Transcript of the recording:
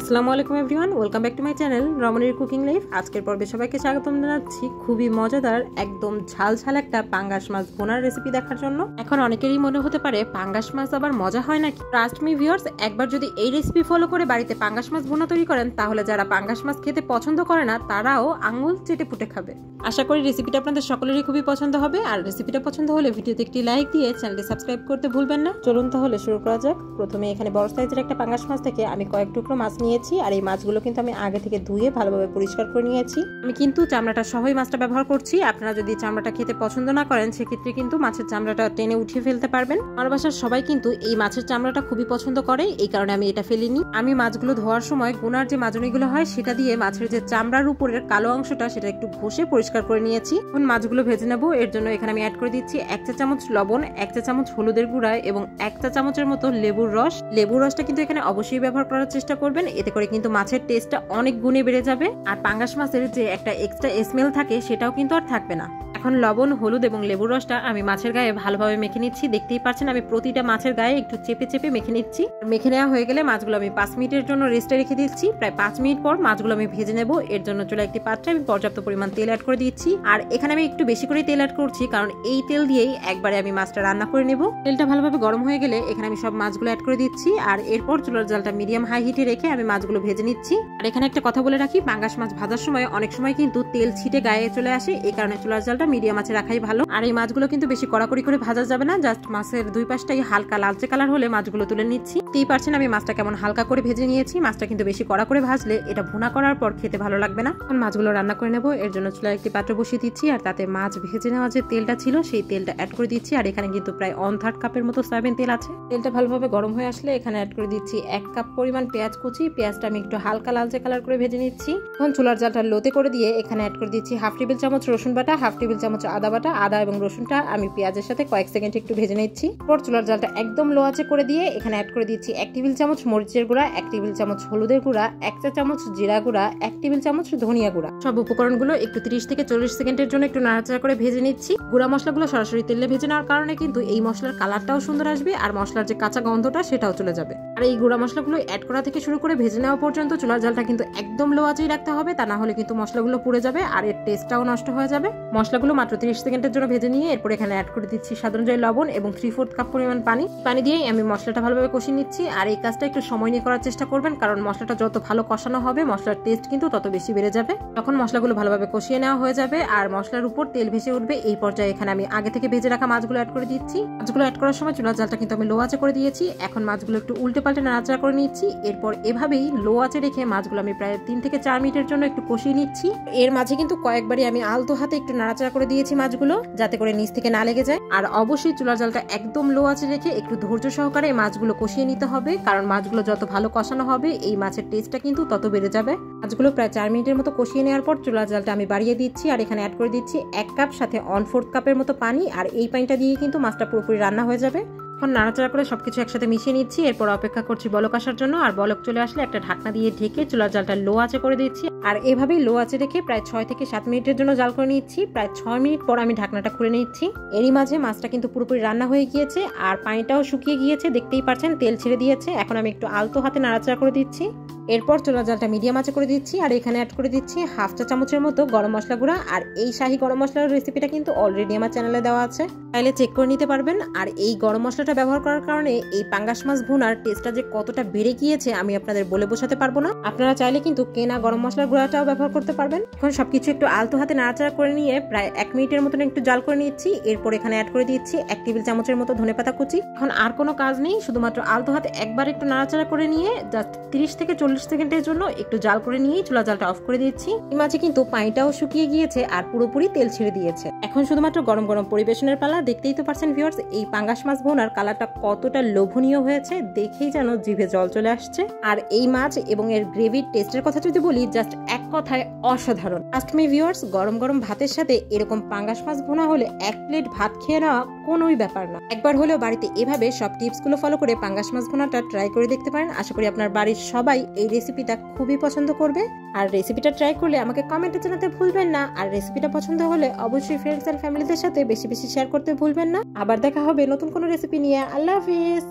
আসসালামু আলাইকুম everyone, welcome back to my channel রমণীর কুকিং লাইফ। আজকের পর্বে সবাইকে স্বাগতম জানাচ্ছি খুবই মজাদার একদম ঝাল ঝাল একটা পাঙ্গাস মাছ ভুনার রেসিপি দেখার জন্য। এখন অনেকেরই মনে হতে পারে পাঙ্গাস মাছ আবার মজা হয় নাকি। ট্রাস্ট মি ভিউয়ার্স, একবার যদি এই রেসিপি ফলো করে বাড়িতে পাঙ্গাস মাছ ভুনা তৈরি করেন তাহলে যারা পাঙ্গাস মাছ খেতে পছন্দ করে না তারাও আঙুল চেটে পুটে খাবে। আশা করি রেসিপিটা আপনাদের সকলেরই খুবই পছন্দ হবে। আর রেসিপিটা পছন্দ হলে ভিডিওতে একটি লাইক দিয়ে চ্যানেলটি সাবস্ক্রাইব করতে ভুলবেন না। চলুন তাহলে শুরু করা যাক। প্রথমে এখানে বড় সাইজের একটা পাঙ্গাস মাছ থেকে আমি কয়েক টুকরো মাছ নিয়েছি। আর এই মাছগুলো কিন্তু আমি আগে থেকে ধুয়ে ভালোভাবে পরিষ্কার করে নিয়েছি। আমি কিন্তু চামড়াটা সহই মাছটা ব্যবহার করছি। আপনারা যদি চামড়াটা খেতে পছন্দ না করেন সেক্ষেত্রে কিন্তু মাছের চামড়াটা টেনে উঠিয়ে ফেলতে পারবেন। আমার বাসার সবাই কিন্তু এই মাছের চামড়াটা খুবই পছন্দ করে, এই কারণে আমি এটা ফেলিনি। আমি মাছগুলো ধোয়ার সময় গুনার যে মাজনিগুলো হয় সেটা দিয়ে মাছের যে চামড়ার উপরের কালো অংশটা সেটা একটু ঘষে পরিষ্কার করে নিয়েছি। এখন মাছগুলো ভেজে নেবো। এর জন্য এখানে আমি অ্যাড করে দিচ্ছি 1 চা চামচ লবণ, 1 চা চামচ হলুদের গুঁড়া এবং 1 চা চামচের মতো লেবুর রস। লেবুর রসটা কিন্তু এখানে অবশ্যই ব্যবহার করার চেষ্টা করবেন, এতে করে কিন্তু মাছের টেস্টটা অনেক গুণে বেড়ে যাবে। আর পাঙ্গাস মাছের যে একটা এক্সট্রা স্মেল থাকে সেটাও কিন্তু আর থাকবে না। এখন লবণ, হলুদ এবং লেবুর রসটা আমি মাছের গায়ে ভালোভাবে মেখে নিচ্ছি। দেখতেই পাচ্ছেন আমি প্রতিটা মাছের গায়ে একটু চেপে চেপে মেখে নিচ্ছি। মেখে নেওয়া হয়ে গেলে মাছগুলো আমি 5 মিনিটের জন্য রেস্টে রেখে দিচ্ছি। প্রায় 5 মিনিট পর মাছগুলো আমি ভেজে নেব। এর জন্য চুলা একটি পাত্রে আমি পর্যাপ্ত পরিমাণ তেল অ্যাড করে দিচ্ছি। আর এখানে আমি একটু বেশি করে তেল অ্যাড করছি কারণ এই তেল দিয়েই একবারে আমি মাছটা রান্না করে নেব। তেলটা ভালোভাবে গরম হয়ে গেলে এখানে আমি সব মাছগুলো অ্যাড করে দিচ্ছি। আর এরপর চুলার জালটা মিডিয়াম হাই হিটে রেখে আমি মাছগুলো ভেজে নিচ্ছি। আর এখানে একটা কথা বলে রাখি, পাঙ্গাস মাছ ভাজার সময় অনেক সময় কিন্তু তেল ছিটে গায়ে চলে আসে, এই কারণে চুলার জালটা মিডিয়াম আছে রাখাই ভালো। আর এই মাছগুলো কিন্তু বেশি কড়াকড়ি করে ভাজা যাবে না, জাস্ট মাছের দুই পাশটাই হালকা লালচে কালার হলে মাছগুলো তুলে নিচ্ছি। 3% আমি মাছটা কেমন হালকা করে ভেজে নিয়েছি। মাছটা কিন্তু বেশি কড়া করে ভাজলে এটা ভুনা করার পর খেতে ভালো লাগবে না। এখন মাছগুলো রান্না করে নেব। এর জন্য চুলায় একটি পাত্র বসিয়ে দিচ্ছি আর তাতে মাছ ভেজে নেওয়া যে তেলটা ছিল সেই তেলটা অ্যাড করে দিচ্ছি। আর এখানে কিন্তু প্রায় 1/3 কাপের মতো সয়াবিন তেল আছে। তেলটা ভালোভাবে গরম হয়ে আসলে এখানে অ্যাড করে দিচ্ছি 1 কাপ পরিমাণ পেঁয়াজ কুচি। পেঁয়াজটা আমি একটু হালকা লালচে কালার করে ভেজে নিচ্ছি। এখন চুলার জালটা লোতে করে দিয়ে এখানে অ্যাড করে দিচ্ছি 1/2 টেবিল চামচ রসুন বাটা, 1/2 টেবিল চামচ আদা বাটা। আদা এবং রসুনটা আমি পেঁয়াজের সাথে কয়েক সেকেন্ড একটু ভেজে নিচ্ছি। পর চুলার জালটা একদম লো আঁচে করে দিয়ে এখানে অ্যাড করে দিচ্ছি 1 টেবিল চামচ মরিচের গুঁড়া, 1 টেবিল চামচ হলুদের গুঁড়া, 1 চা চামচ জিরা গুঁড়া, 1 টেবিল চামচ ধনিয়া গুঁড়া। সব উপকরণগুলো একটু 30 থেকে 40 সেকেন্ডের জন্য একটু নাড়াচাড়া করে ভেজে নিচ্ছি। গুঁড়া মশলাগুলো সরাসরি তেলে ভেজে নেওয়ার কারণে কিন্তু এই মশলার কালারটাও সুন্দর আসবে আর মশলার যে কাঁচা গন্ধটা সেটাও চলে যাবে। আর এই গুঁড়া মশলাগুলো অ্যাড করা থেকে শুরু করে ভেজে নেওয়া পর্যন্ত চুলার জালটা কিন্তু একদম লো আঁচেই রাখতে হবে, তা না হলে কিন্তু মশলাগুলো পুড়ে যাবে আর এর টেস্টটাও নষ্ট হয়ে যাবে। মশলাগুলো মাত্র 30 সেকেন্ডের জন্য ভেজে নিয়ে এরপর এখানে অ্যাড করে দিচ্ছি স্বাদ অনুযায়ী লবণ এবং 3/4 কাপ পরিমাণ পানি দিয়ে আমি মশলাটা ভালোভাবে কষিয়ে নিচ্ছি। আর এই কাজটা একটু সময় নিয়ে করার চেষ্টা করবেন কারণ মশলাটা যত ভালো কষানো হবে মশলার টেস্ট কিন্তু তত বেশি বেড়ে যাবে। তখন মশলাগুলো ভালোভাবে কষিয়ে নেওয়া হয়ে যাবে আর মশলার উপর তেল ভেসে উঠবে। এই পর্যায়ে এখানে আমি আগে থেকে ভেজে রাখা মাছগুলো অ্যাড করে দিচ্ছি। মাছগুলো অ্যাড করার সময় চুলার জালটা কিন্তু আমি লো আঁচে করে দিয়েছি। এখন মাছগুলো একটু উল্টে পাল্টে নাড়াচাড়া করে নিচ্ছি। এরপর এভাবেই লো আঁচে রেখে মাছগুলো আমি প্রায় 3 থেকে 4 মিনিটের জন্য একটু কষিয়ে নিচ্ছি। এর মাঝে কিন্তু কয়েকবারই আমি আলতো হাতে একটু নাড়াচাড়া করে দিয়েছি মাছগুলো, যাতে করে নিচ থেকে না লেগে যায়। আর অবশ্যই চুলার জালটা একদম লো আঁচে রেখে একটু ধৈর্য সহকারে মাছগুলো কষিয়ে নিতে হবে, কারণ মাছগুলো যত ভালো কষানো হবে এই মাছের টেস্টটা কিন্তু তত বেড়ে যাবে। মাছগুলো প্রায় 4 মিনিটের মতো কষিয়ে নেওয়ার পর চুলার জালটা আমি বাড়িয়ে দিচ্ছি আর এখানে অ্যাড করে দিচ্ছি 1 কাপ সাথে 1/4 কাপের মতো পানি। আর এই পানিটা দিয়ে কিন্তু মাছটা পুরোপুরি রান্না হয়ে যাবে। এখন নাড়াচাড়া করে সবকিছু একসাথে মিশিয়ে নিচ্ছি। এরপর অপেক্ষা করছি বলক আসার জন্য। আর বলক চলে আসলে একটা ঢাকনা দিয়ে ঢেকে চুলার জালটা লো আঁচে করে দিচ্ছি। আর এভাবেই লো আঁচে রেখে প্রায় 6 থেকে 7 মিনিটের জন্য জাল করে নিচ্ছি। প্রায় 6 মিনিট পর আমি ঢাকনাটা খুলে নিচ্ছি। এরই মাঝে মাছটা কিন্তু পুরোপুরি রান্না হয়ে গিয়েছে আর পানিটাও শুকিয়ে গিয়েছে, দেখতেই পাচ্ছেন তেল ছেড়ে দিয়েছে। এখন আমি একটু আলতো হাতে নাড়াচাড়া করে দিচ্ছি। এরপর চুলার জালটা মিডিয়াম আঁচে করে দিচ্ছি আর এখানে অ্যাড করে দিচ্ছি 1/2 চা চামচের মতো গরম মশলা গুঁড়া। আর এই শাহী গরম মশলার রেসিপিটা কিন্তু অলরেডি আমার চ্যানেলে দেওয়া আছে, চাইলে চেক করে নিতে পারবেন। আর এই গরম মশলাটা ব্যবহার করার কারণে এই পাঙ্গাস মাছ ভুনার টেস্টটা যে কতটা বেড়ে গিয়েছে আমি আপনাদের বলে বোঝাতে পারবো না। আপনারা চাইলে কিন্তু কেনা গরম মশলার গুঁড়াটাও ব্যবহার করতে পারবেন। এখন সবকিছু একটু আলতো হাতে নাড়াচাড়া করে নিয়ে প্রায় 1 মিনিটের মতন একটু জাল করে নিচ্ছি। এরপর এখানে অ্যাড করে দিচ্ছি 1 টেবিল চামচের মতো ধনেপাতা কুচি। এখন আর কোনো কাজ নেই, শুধুমাত্র আলতো হাতে একবার একটু নাড়াচাড়া করে নিয়ে জাস্ট 30 থেকে 40 সেকেন্ডের জন্য একটু জাল করে নিয়ে চুলা জালটা অফ করে দিচ্ছি। এই মাঝে কিন্তু পানিটাও শুকিয়ে গিয়েছে আর পুরোপুরি তেল ছেড়ে দিয়েছে। এখন শুধুমাত্র গরম গরম পরিবেশনের পালা। দেখতেই তো পারছেন ভিউয়ার্স এই পাঙ্গাস মাছ ভুনার কালারটা কতটা লোভনীয় হয়েছে, দেখেই যেন জিভে জল চলে আসছে। আর এই মাছ এবং এর গ্রেভির টেস্টের কথা যদি বলি, জাস্ট এক কথায় অসাধারণ। আজকে আমি ভিউয়ার্স গরম গরম ভাতের সাথে এরকম পাঙ্গাস মাছ ভুনা হলে 1 প্লেট ভাত খেয়ে নেওয়া কোনোই ব্যাপার না। একবার হলেও বাড়িতে এভাবে সব টিপসগুলো ফলো করে পাঙ্গাস মাছ ভুনাটা ট্রাই করে দেখতে পারেন। আশা করি আপনার বাড়ির সবাই এই রেসিপিটা খুবই পছন্দ করবে। আর রেসিপিটা ট্রাই করলে আমাকে কমেন্টে জানাতে ভুলবেন না। আর রেসিপিটা পছন্দ হলে অবশ্যই ফ্রেন্ডস এন্ড ফ্যামিলিদের সাথে বেশি বেশি শেয়ার করতে ভুলবেন না। আবার দেখা হবে নতুন কোনো রেসিপি নিয়ে। আল্লাহ হাফেজ।